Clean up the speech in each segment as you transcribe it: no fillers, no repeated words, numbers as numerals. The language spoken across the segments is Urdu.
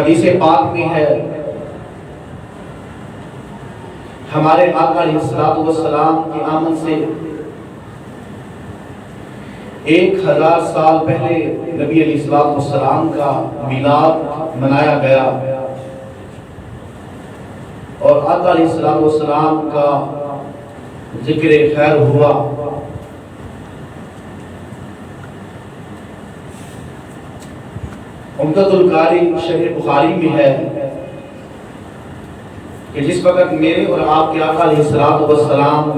حدیث پاک میں ہے ہمارے آقا علیہ السلام کی آمد سے 1000 سال پہلے نبی علیہ السلام کا میلاد منایا گیا اور آقا علیہ السلام کا ذکر خیر ہوا۔ عمدۃ القاری شرح بخاری میں ہے کہ جس وقت میرے اور آپ کے آقا علیہ السلام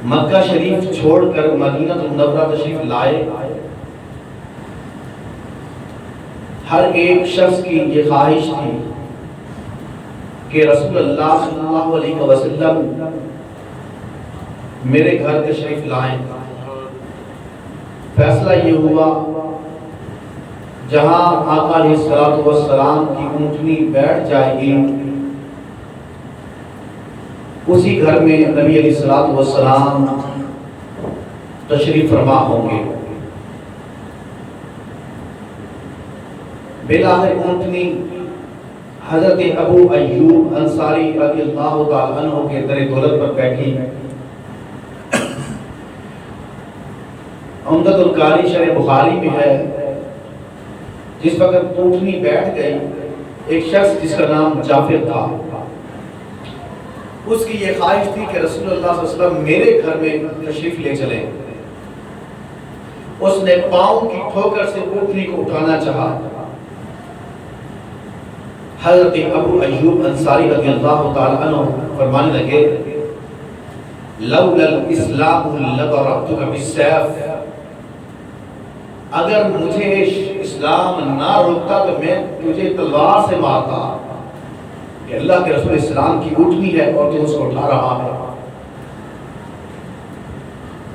مکہ شریف چھوڑ کر مدینہ منورہ تشریف لائے، ہر ایک شخص کی یہ خواہش تھی کہ رسول اللہ صلی اللہ علیہ وسلم میرے گھر تشریف لائیں۔ فیصلہ یہ ہوا جہاں آقا علیہ السلام کی اونٹنی بیٹھ جائے گی اسی گھر میں نبی علیہ السلام تشریف فرما ہوں گے۔ بالآخر اونٹنی حضرت ابو ایوب انصاری رضی اللہ تعالیٰ عنہ کے در دولت پر بیٹھی۔ عمدۃ القاری شرح بخاری میں ہے جس وقت اونٹنی بیٹھ گئی، ایک شخص جس کا نام جعفر تھا، اس کی یہ خواہش تھی کہ رسول اللہ صلی اللہ علیہ وسلم میرے گھر میں تشریف لے چلیں۔ اس نے پاؤں کی ٹھوکر سے اونٹنی کو اٹھانا چاہا۔ حضرت ابو ایوب انصاری رضی اللہ تعالیٰ عنہ فرمانے لگے لولا الاسلام لضربتک بالسیف، اگر مجھے اسلام نہ روکتا تو میں تجھے تلوار سے مارتا، کہ اللہ کے رسول اسلام کی اونٹنی ہے اور تو اس کو اٹھا رہا ہے۔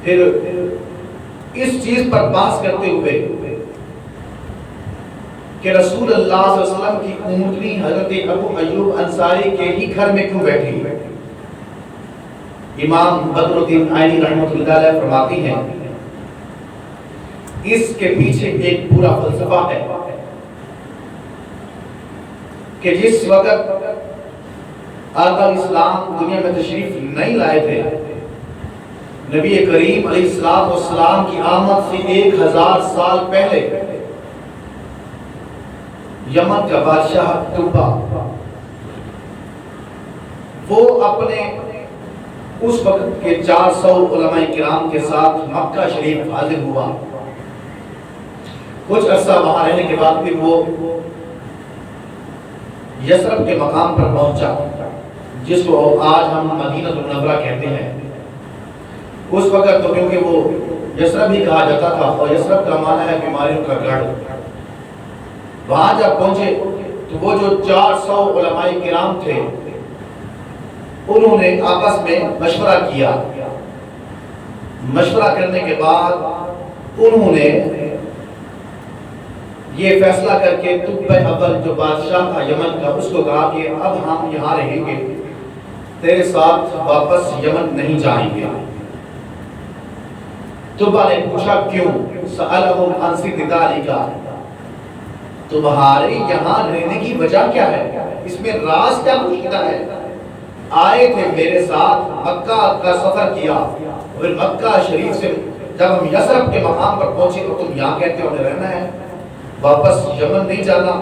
پھر اس چیز پر بحث کرتے ہوئے کہ رسول اللہ صلی اللہ علیہ وسلم کی اونٹنی حضرت ابو ایوب انصاری کے ہی گھر میں کیوں بیٹھی؟ امام بدر الدین عینی رحمۃ اللہ علیہ فرماتی ہیں اس کے پیچھے ایک پورا فلسفہ ہے کہ جس وقت آقا اسلام دنیا میں تشریف نہیں لائے تھے، نبی کریم علیہ السلام کی آمد سے 1000 سال پہلے یمن کا بادشاہ توبہ وہ اپنے اس وقت کے 400 علماء کرام کے ساتھ مکہ شریف حاضر ہوا۔ کچھ عرصہ وہاں رہنے کے بعد پھر وہ یثرب کے مقام پر پہنچا جس کو آج ہم مدینہ منورہ کہتے ہیں۔ اس وقت تو کیونکہ وہ یثرب ہی کہا جاتا تھا اور یثرب کا معنی ہے بیماریوں کا گڑھ۔ وہاں جب پہنچے تو وہ جو 400 علماء کرام تھے انہوں نے آپس میں مشورہ کیا۔ مشورہ کرنے کے بعد انہوں نے یہ فیصلہ کر کے طب اول جو بادشاہ تھا یمن کا اس کو کہا کہ اب ہم یہاں رہیں گے، تیرے ساتھ واپس یمن نہیں جائیں گے۔ طبا نے پوچھا کیوں؟ سألہم عن صدق ذلک، تمہارے یہاں رہنے کی وجہ کیا ہے؟ اس میں راز کیا پوچھتا ہے؟ آئے تھے میرے ساتھ، مکہ کا سفر کیا، اور مکہ شریف سے جب ہم یثرب کے مقام پر پہنچے تو تم یہاں کہتے ہو ہمیں رہنا ہے، واپس یمن نہیں جانا۔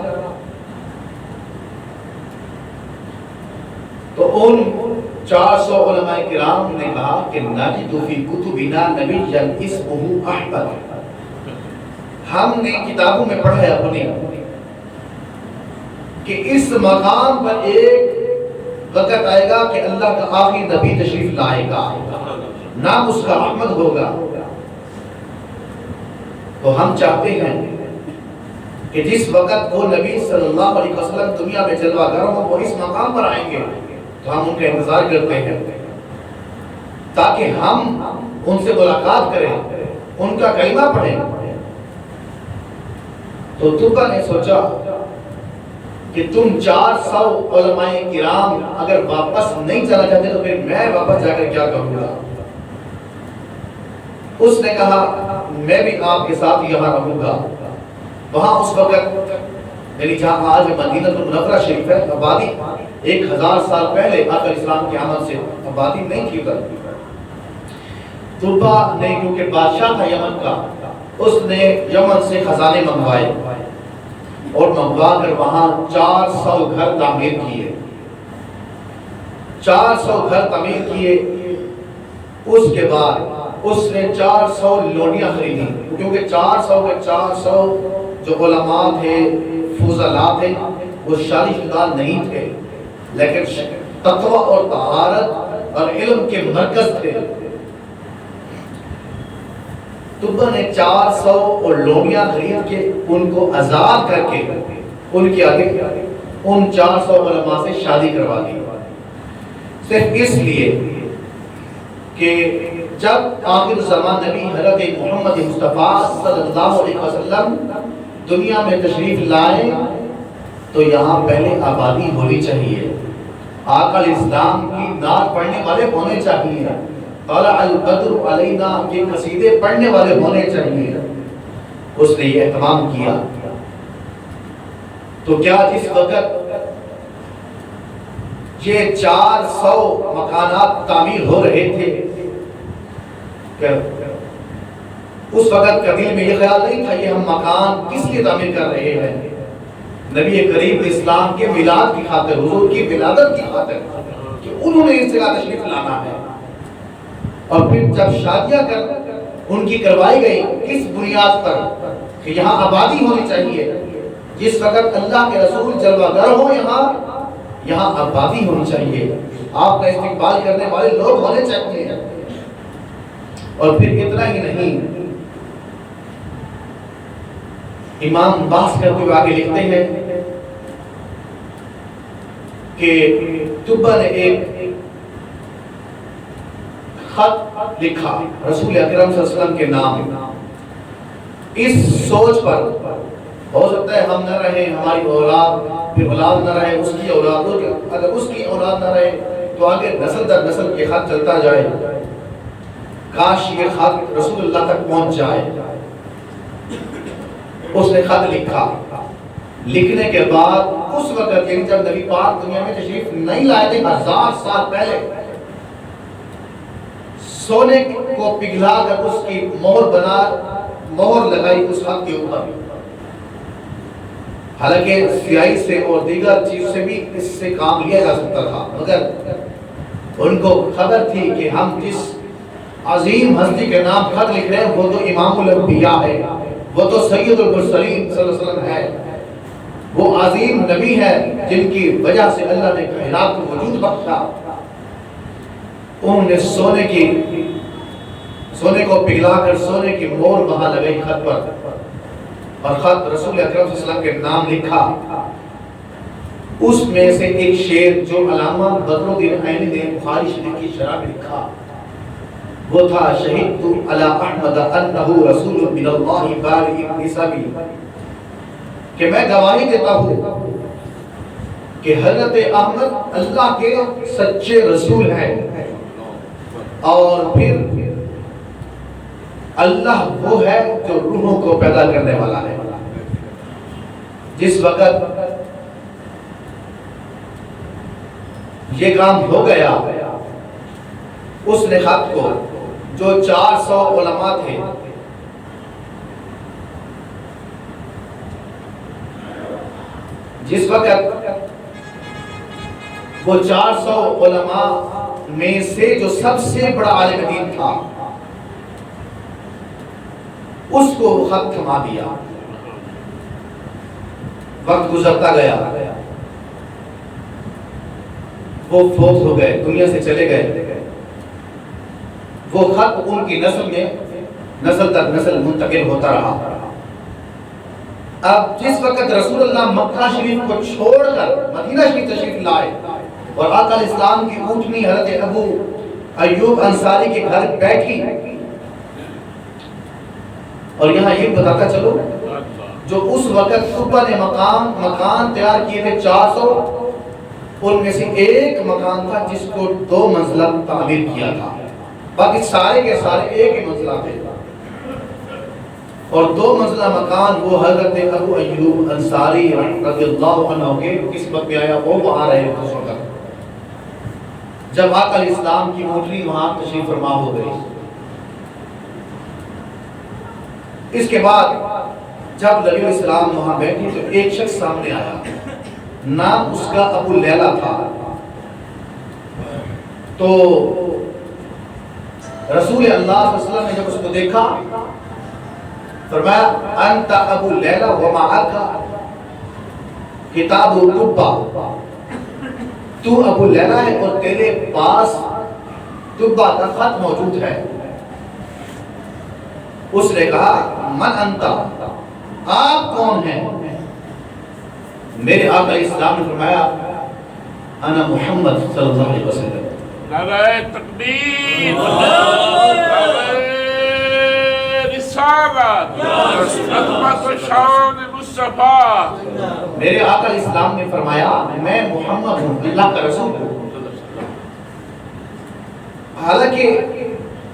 تو ان 400 علماء کرام نے کہا کہ نجد فی کتبنا نبیا اسمہ احمد، ہم نے کتابوں میں پڑھا ہے اپنی کہ اس مقام پر ایک وقت آئے گا کہ اللہ کا آخری نبی تشریف لائے گا، نام اس کا احمد ہوگا۔ تو ہم چاہتے ہیں کہ جس وقت وہ نبی صلی اللہ علیہ وسلم دنیا میں جلوہ گر ہوں وہ اس مقام پر آئیں گے تو ہم ان کا انتظار کرتے ہیں تاکہ ہم ان سے ملاقات کریں، ان کا کلمہ پڑھیں۔ تو طبا نے سوچا کہ تم 400 علماء کرام اگر واپس نہیں چلا جاتے تو پھر میں واپس جا کر کیا کروں گا؟ اس نے کہا میں بھی آپ کے ساتھ یہاں رہوں گا، وہاں اس وقت یعنی جہاں آج مدینہ المنورہ شریف ہے، آبادی 1000 سال پہلے آقا اسلام کی آمد سے آبادی نہیں تھی ادھر۔ طبا نے کیونکہ بادشاہ تھا یمن کا، اس نے یمن سے خزانے منگوائے اور منگوا کر وہاں 400 گھر تعمیر کیے، 400 گھر تعمیر کیے۔ اس کے بعد اس نے 400 لونیاں خریدی، کیونکہ 400 کے 400 جو علماء تھے، فضلاء تھے، وہ شادی شدہ نہیں تھے، لیکن تقوی اور طہارت اور علم کے مرکز تھے۔ طبا نے 400 اور لونیاں خرید کے ان کو آزاد کر کے ان کے آگے ان 400 علماء سے شادی کروا دی، صرف اس لیے کہ جب آخر زمان نبی حضرت محمد مصطفیٰ صلی اللہ علیہ وسلم دنیا میں تشریف لائے تو یہاں پہلے آبادی ہونی چاہیے، آقا الاسلام کی نعت پڑھنے والے ہونے چاہیے، طلع البدر علینا کے قصیدے پڑھنے والے ہونے چاہیے۔ اس نے یہ اہتمام کیا۔ تو کیا اس وقت یہ 400 مکانات تعمیر ہو رہے تھے، اس وقت کا دل میں یہ خیال نہیں تھا یہ ہم مکان کس لیے تعمیر کر رہے ہیں؟ نبی کریم اسلام کے میلاد کی خاطر، حضور کی ولادت کی خاطر، کہ انہوں نے اس جگہ تشریف لانا ہے۔ اور پھر جب شادیاں ان کی کروائی گئی، کس بنیاد پر؟ کہ یہاں آبادی ہونی چاہیے، جس وقت اللہ کے رسول جلوہ گر ہو یہاں آبادی ہونی چاہیے، آپ کا استقبال کرنے والے لوگ ہونے چاہیے۔ اور پھر اتنا ہی نہیں، امام بحث کرتے ہوئے آگے لکھتے ہیں کہ طبا نے ایک خط لکھا رسول اکرم صلی اللہ علیہ وسلم کے نام، اس سوچ پر ہو سکتا ہے ہم نہ رہے، ہماری اولاد پھر اولاد نہ رہے، اس کی اولاد، اگر اس کی اولاد نہ رہے تو آگے نسل در نسل یہ خط چلتا جائے، کاش یہ خط رسول اللہ تک پہنچ جائے۔ اس نے خط لکھا، لکھنے کے بعد اس وقت یعنی جب نبی پاک دنیا میں تشریف نہیں لائے تھے 1000 سال پہلے، سونے کو پگھلا کر اس کی مہر لگائی اس خط کے اوپر۔ حالانکہ سیاہی سے اور دیگر چیز سے بھی اس سے کام لیا جا سکتا تھا، مگر ان کو خبر تھی کہ ہم جس عظیم ہستی کے نام خط لکھ رہے ہیں وہ تو امام الانبیاء ہے، وہ تو سید المرسلین صلی اللہ علیہ وسلم ہے، وہ عظیم نبی ہے جن کی وجہ سے اللہ نے کائنات کو وجود بخشا۔ انہوں نے سونے کو پگھلا کر سونے کی مہر وہاں لگائی خط پر، اور خط رسول اکرم صلی اللہ علیہ وسلم کے نام لکھا۔ اس میں سے ایک شعر جو علامہ بدر الدین عینی نے بخاری شریف کی شرح میں لکھا، وہ تھا شہید علی احمد انہ رسول من اللہ بارئ النسب، کہ میں گواہی دیتا ہوں کہ حضرت احمد اللہ کے سچے رسول ہیں، اور پھر اللہ وہ ہے جو روحوں کو پیدا کرنے والا ہے۔ جس وقت یہ کام ہو گیا، اس نے خط کو جو 400 علماء تھے جس وقت وہ 400 علماء میں سے جو سب سے بڑا عالم دین تھا اس کو خط تھما دیا۔ وقت گزرتا گیا، وہ فوت ہو گئے، دنیا سے چلے گئے۔ وہ خط ان کی نسل میں نسل در نسل منتقل ہوتا رہا۔ اب جس وقت رسول اللہ مکہ شریف کو چھوڑ کر مدینہ شریف تشریف لائے اور آقا الاسلام کی اونٹنی حضرت ابو ایوب انصاری کے گھر بیٹھی، اور یہاں یہ بتاتا چلو جو اس وقت طبا نے مکان تیار کیے تھے 400، ان میں سے ایک مکان تھا جس کو 2 منزلہ تعمیر کیا تھا، باقی سارے کے سارے ایک ہی منزلہ تھے۔ اور 2 منزلہ مکان وہ حضرت ابو ایوب انصاری رضی اللہ عنہ کے قسمت میں آیا، وہ وہاں رہے اس وقت جب آقا علیہ السلام کی موٹری وہاں تشریف فرما ہو گئی۔ اس کے بعد جب نبی علیہ السلام وہاں بیٹھے تو ایک شخص سامنے آیا، نام اس کا ابو لیلہ تھا۔ تو رسول اللہ صلی اللہ علیہ وسلم نے جب اس کو دیکھا فرمایا انت ابو لیلہ ومعک کتاب تبہ، تو ابو لیلہ ہے اور تیرے پاس تبہ کا خط موجود ہے۔ اس نے کہا من انت، آپ کون ہیں؟ میرے آقا علیہ السلام نے فرمایا انا محمد صلی اللہ علیہ وسلم۔ نعرہ تکبیر، نعرہ رسالت، عظمت و شان مصطفیٰ۔ میرے آقا علیہ السلام نے فرمایا میں محمد ہوں، اللہ کا رسول ہوں۔ حالانکہ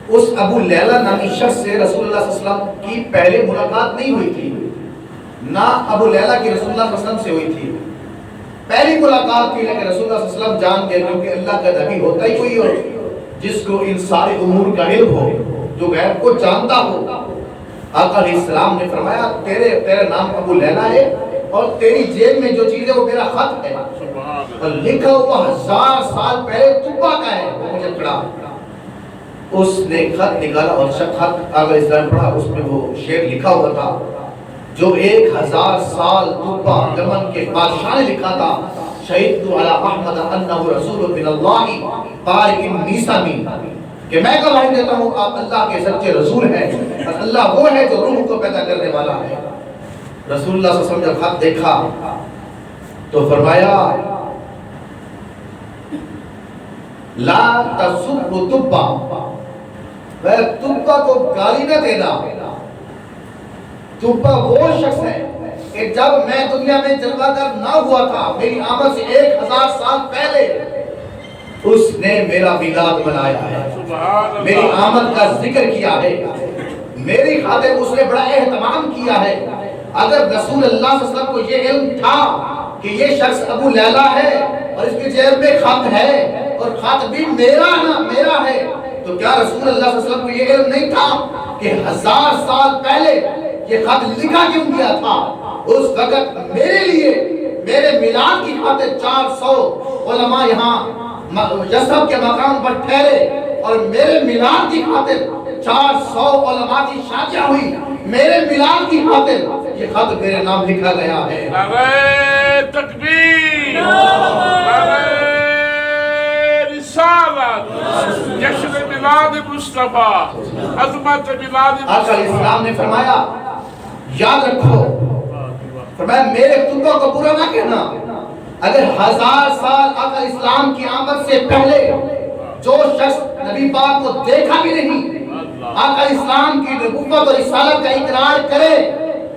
اس ابو لیلہ نامی شخص سے رسول اللہ صلی اللہ علیہ وسلم کی پہلے ملاقات نہیں ہوئی تھی، نہ ابو لیلہ کی رسول اللہ صلی اللہ علیہ وسلم سے ہوئی تھی۔ پہلی ملاقات تھی، لیکن رسول اللہ صلی اللہ علیہ وسلم جان گئے کیونکہ اللہ کا نبی ہوتا ہی کوئی ہو جس کو ان سارے امور کا علم ہو، جو غیب کو جانتا ہو۔ آقا علیہ السلام نے فرمایا تیرا نام ابو لیلہ ہے اور تیری جیب میں جو چیز ہے وہ میرا خط ہے، اور لکھا ہوا 1000 سال پہلے تبہ کا ہے، وہ مجھے پڑھا۔ اس نے خط نکالا اور خط آقا علیہ السلام پڑھا، اس میں وہ شعر لکھا ہوا تھا جو 1000 سال تبہ یمن کے بادشاہ نے لکھا تھا، شہید علی احمد انہ رسول من اللہ قارئ النسمی، کہ میں گواہی دیتا ہوں آپ اللہ کے سچے رسول ہیں اور اللہ وہ ہے جو روح کو پیدا کرنے والا ہے۔ رسول اللہ صلی اللہ علیہ وسلم جب خط دیکھا تو فرمایا لا تسب تبہ، میں تبہ کو گالی نہ دینا۔ تبہ وہ شخص ہے کہ جب میں دنیا میں جلوہ گر نہ ہوا تھا، میری آمد سے 1000 سال پہلے اس نے میرا میلاد منایا ہے، میری آمد کا ذکر کیا ہے، میری خاطر اس نے بڑا اہتمام کیا ہے۔ اگر رسول اللہ صلی اللہ علیہ وسلم کو یہ علم تھا کہ یہ شخص ابو لیلہ ہے اور اس کی جیب میں خط ہے اور خط بھی میرا ہے، تو کیا رسول اللہ صلی اللہ علیہ وسلم کو یہ علم نہیں تھا کہ 1000 سال پہلے یہ خط لکھا کیوں گیا تھا؟ اس وقت میرے لیے میرے میلاد کی خاطر 400 علماء یہاں یثرب کے مقام پر ٹھہرے اور میرے میلاد کی خاطر 400 علماء کی شادیاں ہوئی، میرے میلاد کی خاطر یہ خط میرے نام لکھا گیا ہے۔ نعرہ تکبیر، نعرہ رسالت، جشن میلاد مصطفیٰ، عظمت میلاد آقا علیہ مصطفیٰ۔ السلام نے فرمایا یاد رکھو، فرمایا میرے تبہ کو برا نہ کہنا۔ اگر 1000 سال آقا اسلام کی آمد سے پہلے جو شخص نبی پاک کو دیکھا بھی نہیں، آقا اسلام کی نبوت اور رسالت کا اقرار کرے،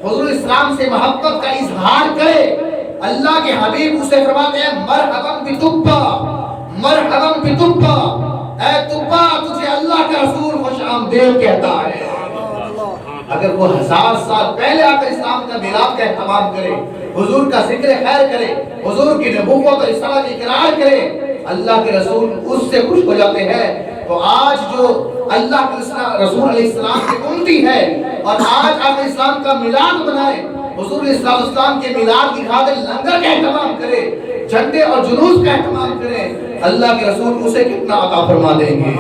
حضور اسلام سے محبت کا اظہار کرے، اللہ کے حبیب اسے فرماتے ہیں مرحبا بتبہ، مرحبا بتبہ، اے تبہ تجھے اللہ کا رسول خوش آمدید کہتا ہے۔ اگر وہ 1000 سال پہلے آقا اسلام کا میلاد کا اہتمام کرے، حضور کا ذکر خیر کرے، حضور کی نبوت اور رسالت کا اقرار کرے، اللہ کے رسول اس سے خوش ہو جاتے ہیں۔ تو آج جو اللہ کے رسول علیہ السلام کی امتی ہے اور آج آقا اسلام کا میلاد منائے، حضور علیہ السلام کے میلاد کی خاطر لنگر کا اہتمام کرے، جھنڈے اور جلوس کا اہتمام کرے، اللہ کے رسول اسے کتنا عطا فرما دیں گے۔